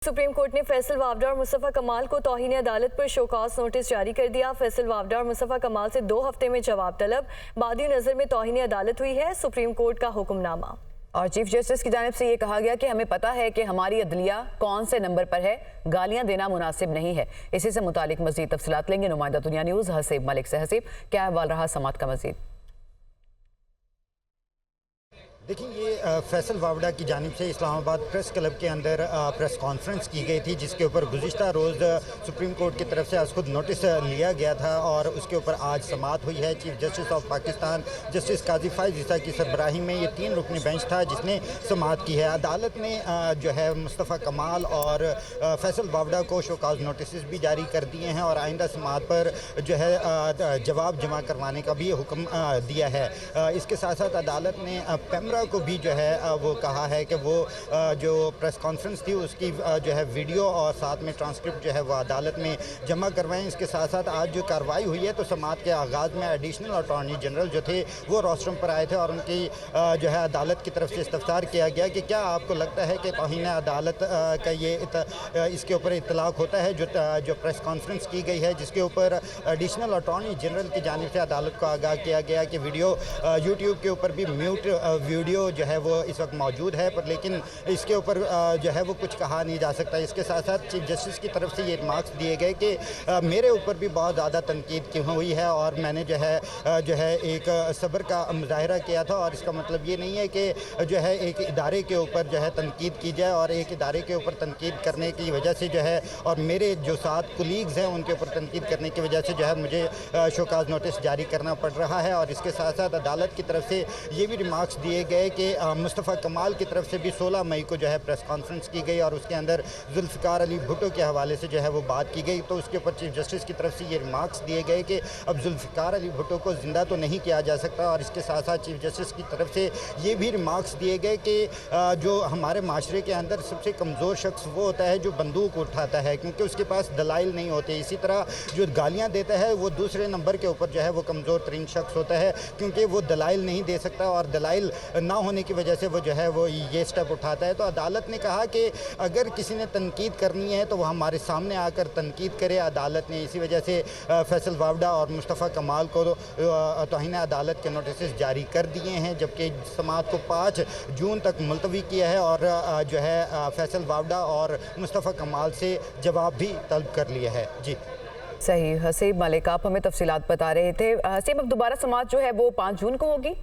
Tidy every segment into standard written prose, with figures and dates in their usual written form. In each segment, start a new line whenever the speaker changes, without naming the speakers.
Supreme court ने फैसल वावडा और मुस्तफ़ा कमाल को तौहीन अदालत पर शोकॉज नोटिस जारी कर दिया। फैसल वावडा और मुस्तफ़ा कमाल से 2 हफ्ते में जवाब तलब। बादी नज़र में तौहीन अदालत हुई है सुप्रीम कोर्ट का हुक्मनामा।
और चीफ जस्टिस की जानिब से ये कहा गया कि हमें पता है कि हमारी अदलिया कौन से नंबर पर है, गालियां देना मुनासिब नहीं है। इसी से मुतालिक मजीद तफसीलात लेंगे नुमाइंदा दुनिया न्यूज़ हसीब मलिक से। हसीब, क्या अहवाल रहा समात का मजीद?
देखिए, ये फैसल वावडा की जानिब से इस्लामाबाद प्रेस क्लब के अंदर प्रेस कॉन्फ्रेंस की गई थी, जिसके ऊपर गुज़िश्ता रोज़ सुप्रीम कोर्ट की तरफ से आज खुद नोटिस लिया गया था और उसके ऊपर आज समात हुई है। Chief justice of Pakistan justice Qazi Faez Isa की सरबराही में ये 3 रुकनी बेंच था जिसने समात की है। अदालत ने जो है मुस्तफ़ा कमाल और फैसल वावडा को शोकाज नोटिस भी जारी कर दिए हैं और आइंदा समात पर जो है जवाब जमा करवाने का भी हुक्म दिया है। इसके साथ साथ अदालत ने पैमरा को भी जो है वो कहा है कि वो जो प्रेस कॉन्फ्रेंस थी उसकी जो है वीडियो और साथ में ट्रांसक्रिप्ट जो है वो अदालत में जमा करवाएं। इसके साथ साथ आज जो कार्रवाई हुई है तो समात के आगाज़ में एडिशनल अटॉर्नी जनरल जो थे वो रोस्ट्रम पर आए थे और उनकी जो है अदालत की तरफ से इस्तफसार किया गया कि क्या आपको लगता है कि तौहीन अदालत का ये इसके ऊपर इतलाक़ होता है जो प्रेस कॉन्फ्रेंस की गई है, जिसके ऊपर एडिशनल अटॉर्नी जनरल की जानिब से अदालत को आगाह किया गया कि वीडियो यूट्यूब के ऊपर भी म्यूट वीडियो जो है वो इस वक्त मौजूद है, पर लेकिन इसके ऊपर जो है वो कुछ कहा नहीं जा सकता। इसके साथ साथ चीफ जस्टिस की तरफ से ये रिमार्क्स दिए गए कि मेरे ऊपर भी बहुत ज़्यादा तनकीद की हुई है और मैंने जो है एक सब्र का मुजाहरा किया था और इसका मतलब ये नहीं है कि जो है एक इदारे के ऊपर जो है तनकीद की जाए और एक इदारे के ऊपर तनकीद करने की वजह से जो है और मेरे जो साथ कुलीग्स हैं उनके ऊपर तनकीद करने की वजह से जो है मुझे शोकाज नोटिस जारी करना पड़ रहा है। और इसके साथ साथ अदालत की तरफ से ये भी रिमार्क्स दिए गए कि मुस्तफ़ा कमाल की तरफ से भी 16 मई को जो है प्रेस कॉन्फ्रेंस की गई और उसके अंदर जुल्फ़िकार अली भुट्टो के हवाले से जो है वो बात की गई। तो उसके ऊपर चीफ जस्टिस की तरफ से ये रिमार्क्स दिए गए कि अब जुल्फ़िकार अली भुट्टो को ज़िंदा तो नहीं किया जा सकता। और इसके साथ साथ चीफ जस्टिस की तरफ से ये भी रिमार्क्स दिए गए कि जो हमारे माशरे के अंदर सबसे कमज़ोर शख्स वो होता है जो बंदूक उठाता है, क्योंकि उसके पास दलाइल नहीं होते। इसी तरह जो गालियाँ देता है वो दूसरे नंबर के ऊपर जो है वो कमज़ोर तरीन शख्स होता है, क्योंकि वो दलाइल नहीं दे सकता और दलाइल ना होने की वजह से वो जो है वो ये स्टेप उठाता है। तो अदालत ने कहा कि अगर किसी ने तनकीद करनी है तो वो हमारे सामने आकर तनकीद करे। अदालत ने इसी वजह से फैसल वावडा और मुस्तफ़ा कमाल को तौहीन अदालत के नोटिस जारी कर दिए हैं, जबकि समात को 5 जून तक मुलतवी किया है और जो है फैसल वावडा और मुस्तफ़ा कमाल से जवाब भी तलब कर लिया है। जी
सही। हसीब मलिक, आप हमें तफसीलात बता रहे थे। हसीब, अब दोबारा समात जो है वो 5 जून को होगी?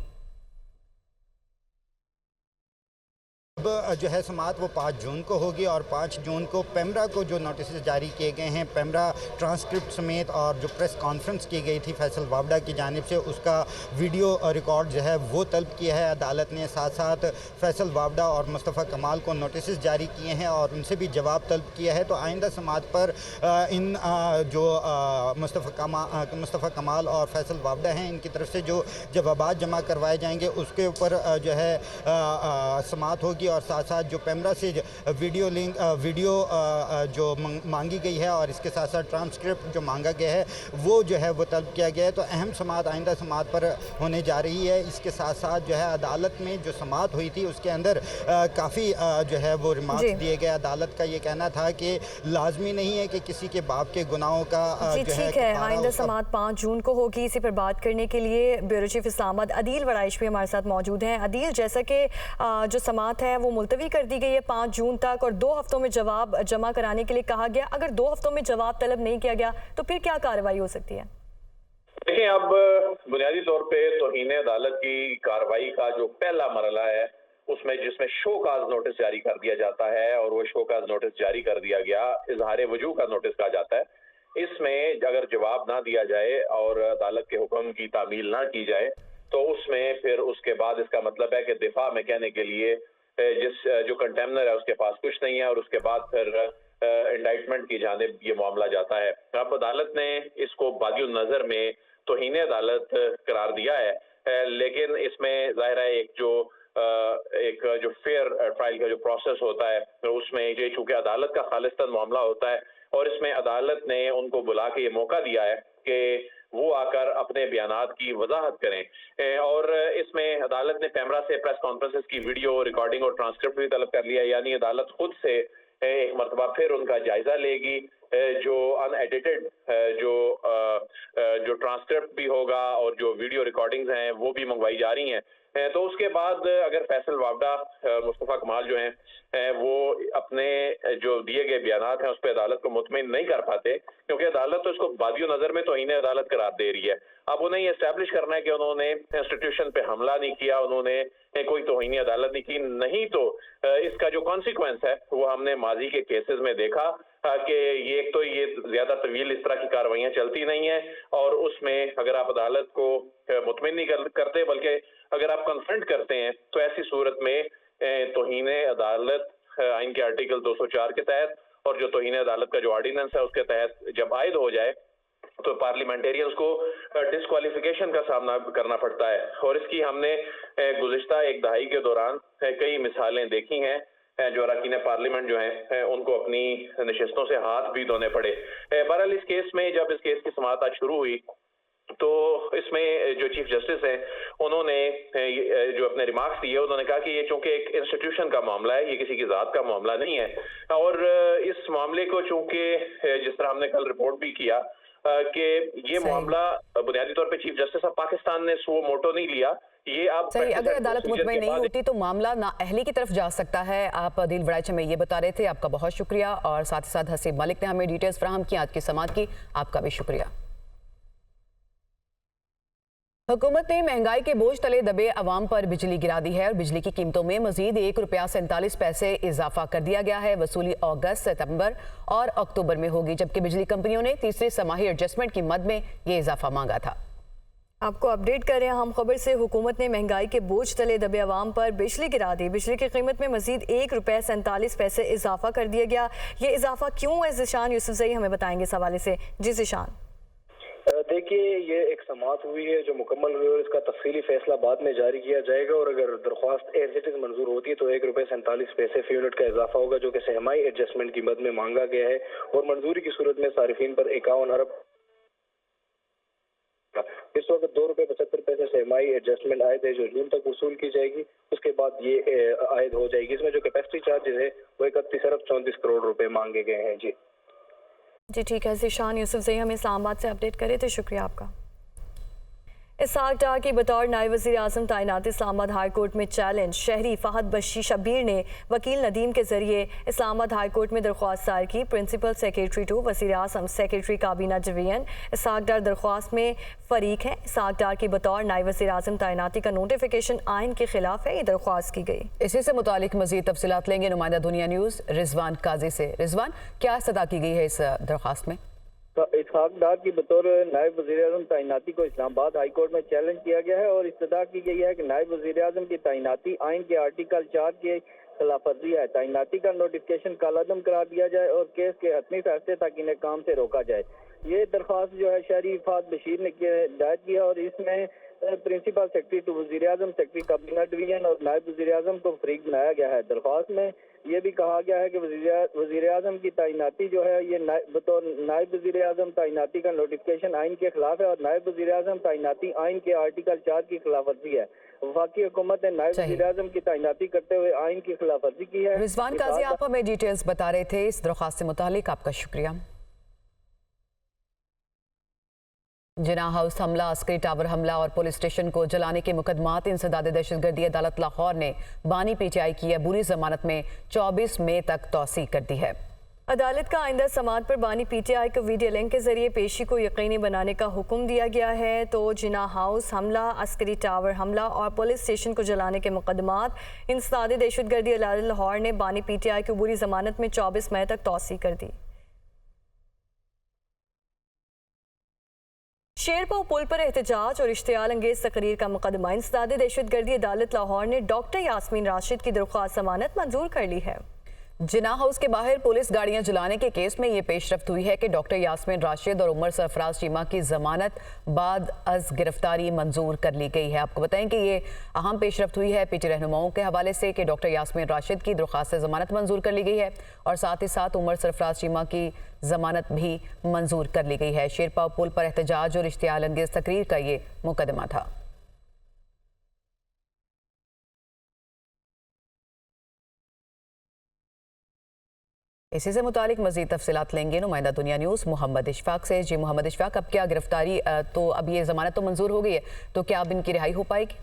अब जो है समात वो 5 जून को होगी और 5 जून को पैमरा को जो नोटिस जारी किए गए हैं, पैमरा ट्रांसक्रिप्ट समेत और जो प्रेस कॉन्फ्रेंस की गई थी फैसल वावडा की जानिब से उसका वीडियो रिकॉर्ड जो है वो तलब किया है अदालत ने। साथ साथ फैसल वावडा और मुस्तफ़ा कमाल को नोटिस जारी किए हैं और उनसे भी जवाब तलब किया है। तो आइंदा समात पर इन जो मुस्तफ़ा कमाल और फैसल वावडा हैं इनकी तरफ से जो जवाबात जमा करवाए जाएंगे उसके ऊपर जो है समात होगी। और साथ साथ जो पैमरा से वीडियो जो मांगी गई है और इसके साथ साथ ट्रांसक्रिप्ट जो मांगा गया है वो जो है वो तलब किया गया है। तो अहम समात आइंदा समात पर होने जा रही है। इसके साथ साथ जो है अदालत में जो समात हुई थी उसके अंदर काफ़ी जो है वो रिमार्क्स दिए गए। अदालत का ये कहना था कि लाजमी नहीं है कि किसी के बाप के गुनाहों का जो
है आइंदा समात 5 जून को होगी। इसी पर बात करने के लिए ब्यूरो चीफ इस्लामाबाद अदील वराइश भी हमारे साथ मौजूद हैं। अदील, जैसा कि जो समात है वो मुलतवी कर दी गई है 5 जून तक और 2 हफ्तों में जवाब जमा कराने के लिए कहा गया, अगर 2 हफ्तों में जवाब तलब नहीं किया गया तो फिर क्या कार्रवाई हो सकती है?
देखिए, अब बुनियादी तौर पे तौहीन अदालत की कार्रवाई का जो पहला मरला है उसमें जिसमें शोकाज नोटिस जारी कर दिया जाता है और वो शोकाज नोटिस जारी कर दिया गया, इजहार वजू का नोटिस कहा जाता है। इसमें अगर जवाब ना दिया जाए और अदालत के हुक्म की तामील ना की जाए तो उसमें फिर उसके बाद इसका मतलब है कि दिफा में कहने के लिए जो कंटेमनर है उसके पास कुछ नहीं है और उसके बाद फिर इंडाइटमेंट की जानिब ये मामला जाता है। अब अदालत ने इसको बादी नजर में तौहीन अदालत करार दिया है, लेकिन इसमें जाहिर है एक जो फेयर ट्रायल का जो प्रोसेस होता है तो उसमें ये चूंकि अदालत का खालिस्तान मामला होता है और इसमें अदालत ने उनको बुला के ये मौका दिया है कि वो आकर अपने बयानात की वजाहत करें। और इसमें अदालत ने पैमरा से प्रेस कॉन्फ्रेंसेस की वीडियो रिकॉर्डिंग और ट्रांसक्रिप्ट भी तलब कर लिया, यानी अदालत खुद से एक मरतबा फिर उनका जायजा लेगी। जो अनएडिटेड जो ट्रांसक्रिप्ट भी होगा और जो वीडियो रिकॉर्डिंग्स हैं वो भी मंगवाई जा रही हैं। तो उसके बाद अगर फैसल वावडा मुस्तफ़ा कमाल जो हैं वो अपने जो दिए गए बयानात हैं उस पर अदालत को मुतमिन नहीं कर पाते, क्योंकि अदालत तो इसको बादियो नज़र में तौहीन अदालत करार दे रही है। अब उन्हें ये एस्टैब्लिश करना है कि उन्होंने इंस्टीट्यूशन पे हमला नहीं किया, उन्होंने कोई तौहीन अदालत नहीं की, नहीं तो इसका जो कॉन्सिक्वेंस है वो हमने माजी के केसेस में देखा कि ये एक तो ये ज्यादा तवील इस तरह की कार्रवाइयां चलती नहीं है, और उसमें अगर आप अदालत को मुतमिन नहीं करते बल्कि अगर आप कन्फ्रंट करते हैं तो ऐसी सूरत में तौहीन अदालत आइन के आर्टिकल 204 के तहत और जो तौहीन अदालत का जो ऑर्डिनेंस है उसके तहत जब आयद हो जाए तो पार्लियामेंटेरियंस को डिस्क्वालिफिकेशन का सामना करना पड़ता है। और इसकी हमने गुज़िश्ता एक दहाई के दौरान कई मिसालें देखी हैं। जो अरकान पार्लियामेंट जो हैं उनको अपनी नशिस्तों से हाथ भी धोने पड़े। बहरहाल इस केस में जब इस केस की समाअत आज शुरू हुई तो इसमें जो चीफ जस्टिस हैं उन्होंने जो अपने रिमार्क्स दिए, उन्होंने कहा कि ये चूंकि एक इंस्टीट्यूशन का मामला है, ये किसी की ज़ात का मामला नहीं है, और इस मामले को चूंकि जिस तरह हमने कल रिपोर्ट भी किया कि ये मामला बुनियादी तौर पे चीफ जस्टिस ऑफ पाकिस्तान ने सो मोटो नहीं लिया, ये आप
सही। अगर अदालत मुतमईन नहीं होती तो मामला नाअहली की तरफ जा सकता है। आप अदील वड़ाइच में ये बता रहे थे, आपका बहुत शुक्रिया। और साथ ही साथ हसीब मलिक ने हमें डिटेल्स फराहम की आज की समाअत की, आपका भी शुक्रिया। हुकूमत ने महंगाई के बोझ तले दबे अवाम पर बिजली गिरा दी है और बिजली की कीमतों में मजीद ₹1.47 इजाफा कर दिया गया है। वसूली अगस्त, सितंबर और अक्टूबर में होगी, जबकि बिजली कंपनियों ने तीसरे समाही एडजस्टमेंट की मद में ये इजाफा मांगा था।
आपको अपडेट करें हम खबर से। हुकूमत ने महंगाई के बोझ तले दबे अवाम पर बिजली गिरा दी। बिजली की कीमत में मजीद ₹1.47 इजाफा कर दिया गया। ये इजाफा क्यों है, ज़िशान यूसुफजई हमें बताएंगे इस हवाले से। जी ज़िशान।
देखिए, ये एक समाअत हुई है जो मुकम्मल हुई और इसका तफसीली फैसला बाद में जारी किया जाएगा, और अगर दरख्वास्त एज इट इज मंजूर होती है तो ₹1.47 फी यूनिट का इजाफा होगा, जो कि सहमाई एडजस्टमेंट की मद में मांगा गया है। और मंजूरी की सूरत में सारिफीन पर 51 अरब इस वक्त ₹2.75 सहमाई एडजस्टमेंट आयद है जो जून तक वसूल की जाएगी। उसके बाद ये आयद हो जाएगी। इसमें जो कैपेसिटी चार्जेस है वो 31 अरब 34 करोड़ रुपए मांगे गए हैं। जी
ठीक है, ज़िशान यूसुफजई हमें इस्लामाबाद से अपडेट करे थे, शुक्रिया आपका। इसहाक डार की बतौर नायब वज़ीर आज़म तैनात इस्लामाबाद हाई कोर्ट में चैलेंज। शहरी फहद बशी शब्बीर ने वकील नदीम के जरिए इस्लामाबाद हाई कोर्ट में दरख्वास्त दायर की। प्रिंसिपल सेक्रेटरी टू वज़ीर आज़म सेक्रेटरी काबीना डिवीजन इसहाक डार दरख्वास्त में फरीक हैं। इसहाक डार की बतौर नायब वज़ीर आज़म तैनाती का नोटिफिकेशन आइन के खिलाफ है, ये दरख्वास्त की गई।
इसी से मुतालिक मज़ीद तफसीलात लेंगे नुमाइंदा दुनिया न्यूज़ रिजवान काजी से। रिजवान, क्या सदा की गई है इस दरख्वास्त में?
इसहाक डार की बतौर नायब वज़ीर आज़म तैनाती को इस्लामाबाद हाई कोर्ट में चैलेंज किया गया है और इस्तदा की गई है कि नायब वज़ीर आज़म की तैनाती आइन के आर्टिकल 4 के खिलाफवर्जी है। तैनाती का नोटिफिकेशन कालादम करार दिया जाए और केस के हतमी फैसले तक इन्हें काम से रोका जाए। ये दरख्वास्त जो है शहरी फहद बशीर ने दायर किया और इसमें प्रिंसिपल सेक्रेटरी टू वज़ीर आज़म, सेक्रेटरी काबीना डिवीजन और नायब वज़ीर आज़म को फरीक बनाया गया है। दरख्वास्त में ये भी कहा गया है कि वज़ीर आज़म की तैनाती जो है ये बतौर नायब वज़ीर आज़म तैनाती का नोटिफिकेशन आइन के खिलाफ है और नायब वज़ीर आज़म तैनाती आइन के आर्टिकल 4 की खिलाफवर्जी है। वफाकी हुकूमत ने नायब वज़ीर आज़म की तैनाती करते हुए आइन की खिलाफवर्जी की है।
रिजवान काजी, आप हमें डिटेल्स बता रहे थे इस दरख्वास्त से मुतालिक, आपका शुक्रिया। जिना हाउस हमला, अस्करी टावर हमला और पुलिस स्टेशन को जलाने के मुकदमात इंसदाद दहशतगर्दी अदालत लाहौर ने बानी पीटीआई की अबूरी जमानत में 24 मई तक तौसी कर दी है।
अदालत का आइंदा समाअत पर बानी पीटीआई को वीडियो लिंक के जरिए पेशी को यकीनी बनाने का हुक्म दिया गया है। तो जिना हाउस हमला, अस्करी टावर हमला और पुलिस स्टेशन को जलाने के मुकदमात इंसदाद दहशतगर्दी अदालत लाहौर ने बानी पीटीआई की अबूरी जमानत में 24 मई तक तौसी कर दी। शेरपाव पुल पर एहतजाज और इश्तियाल अंगेज तकरीर का मुकदमा इंसदाद दहशतगर्दी अदालत लाहौर ने डॉक्टर यास्मीन राशिद की दरख्वास्त जमानत मंजूर कर ली है।
जिना हाउस के बाहर पुलिस गाड़ियां जलाने के केस में ये पेशरफ्त हुई है कि डॉक्टर यास्मीन राशिद और उमर सरफराज चीमा की जमानत बाद अज गिरफ्तारी मंजूर कर ली गई है। आपको बताएं कि ये अहम पेशरफ्त हुई है पीटी रहनुमाओं के हवाले से कि डॉक्टर यास्मीन राशिद की दरख्वास्त जमानत मंजूर कर ली गई है और साथ ही साथ उमर सरफराज चीमा की जमानत भी मंजूर कर ली गई है। शेरपाव पुल पर एहतजाज और इश्तियाल अंगेज तकरीर का ये मुकदमा था। इसी से मुतालिक मजीद तफसीलात लेंगे नुमाइंदा दुनिया न्यूज़ मोहम्मद इशफाक से। जी मोहम्मद इशफाक, अब क्या गिरफ्तारी तो अब ये जमानत तो मंजूर हो गई है, तो क्या अब इनकी रिहाई हो पाएगी?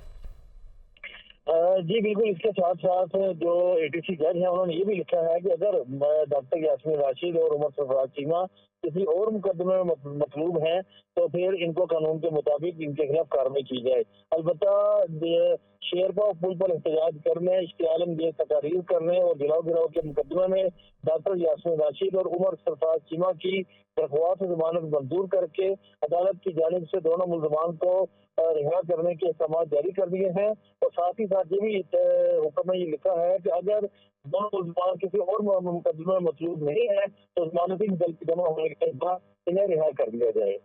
जी बिल्कुल, इसके साथ साथ जो एटीसी जज हैं उन्होंने ये भी लिखा है कि अगर डॉक्टर यास्मीन राशिद और उमर सरफराज चीमा किसी और मुकदमे में मतलूब हैं तो फिर इनको कानून के मुताबिक इनके खिलाफ कार्रवाई की जाए। अलबत्ता शेरपा पुल पर एहतजाज करने, इश्तियाल तकारीर करने और गिराव गिराव के मुकदमे में डॉक्टर यास्मीन राशिद और उमर सरफराज चीमा की दरख्वास्त जमानत मंजूर करके अदालत की जानिब से दोनों मुल्जमान को रिहा करने के अहकाम जारी कर दिए हैं। और साथ ही साथ ये भी हुक्म में ये लिखा है कि अगर दोनों मुल्जमान किसी और मुकदमे में मतलूब नहीं है तो जमानती जमा होने के बाद इन्हें रिहा कर दिया जाए।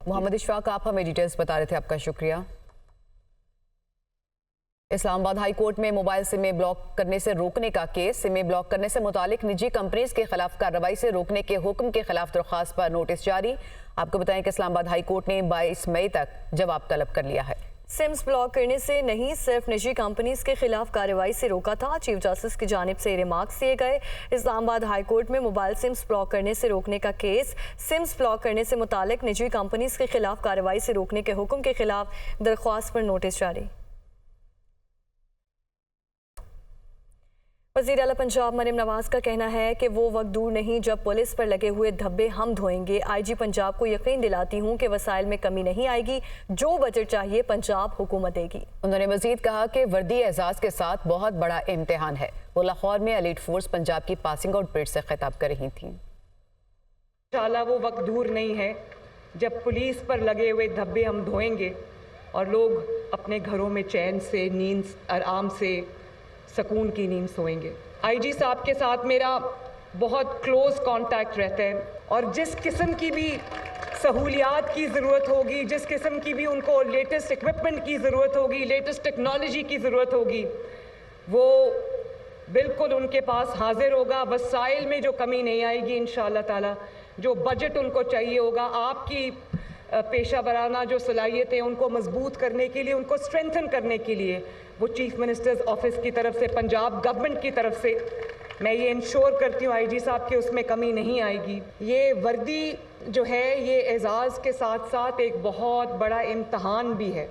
मोहम्मद इशफाक, आप हमें डिटेल्स बता रहे थे, आपका शुक्रिया। इस्लामाबाद हाई कोर्ट में मोबाइल सिमें ब्लॉक करने से रोकने का केस, सिमें ब्लॉक करने से मुतालिक निजी कंपनीज के खिलाफ कार्रवाई से रोकने के हुक्म के खिलाफ दरख्वास्त पर नोटिस जारी। आपको बताएं कि इस्लामाबाद हाई कोर्ट ने 22 मई तक जवाब तलब कर लिया है।
सिम्स ब्लॉक करने से नहीं, सिर्फ निजी कंपनीज के खिलाफ कार्रवाई से रोका था। चीफ जस्टिस की जानिब से रिमार्क्स दिए गए। इस्लामाबाद हाई कोर्ट में मोबाइल सिम्स ब्लॉक करने से रोकने का केस, सिम्स ब्लॉक करने से मुतालिक निजी कंपनीज के खिलाफ कार्रवाई से रोकने के हुक्म के खिलाफ दरख्वास्त पर नोटिस जारी। वज़ीर आला पंजाब मरियम नवाज का कहना है कि वो वक्त दूर नहीं जब पुलिस पर लगे हुए धब्बे हम धोएंगे। आईजी पंजाब को यकीन दिलाती हूँ कि वसाइल में कमी नहीं आएगी, जो बजट चाहिए पंजाब हुकूमत देगी।
उन्होंने मजीद कहा कि वर्दी एजाज के साथ बहुत बड़ा इम्तिहान है। वो लाहौर में एलीट फोर्स पंजाब की पासिंग आउट परेड से खिताब कर रही थी।
इंशाल्लाह वो वक्त दूर नहीं है जब पुलिस पर लगे हुए धब्बे हम धोएंगे और लोग अपने घरों में चैन से, नींद आराम से, सुकून की नींद सोएंगे। आईजी साहब के साथ मेरा बहुत क्लोज कांटेक्ट रहता है और जिस किस्म की भी सहूलियात की ज़रूरत होगी, जिस किस्म की भी उनको लेटेस्ट इक्विपमेंट की ज़रूरत होगी, लेटेस्ट टेक्नोलॉजी की ज़रूरत होगी, वो बिल्कुल उनके पास हाजिर होगा। वसाइल में जो कमी नहीं आएगी इंशाअल्लाह ताला। जो बजट उनको चाहिए होगा, आपकी पेशा वराना जो सलाहियतें उनको मजबूत करने के लिए, उनको स्ट्रेंथन करने के लिए, वो चीफ मिनिस्टर्स ऑफिस की तरफ से, पंजाब गवर्नमेंट की तरफ से मैं ये इंश्योर करती हूँ आईजी साहब कि उसमें कमी नहीं आएगी। ये वर्दी जो है ये एजाज़ के साथ साथ एक बहुत बड़ा इम्तहान भी है।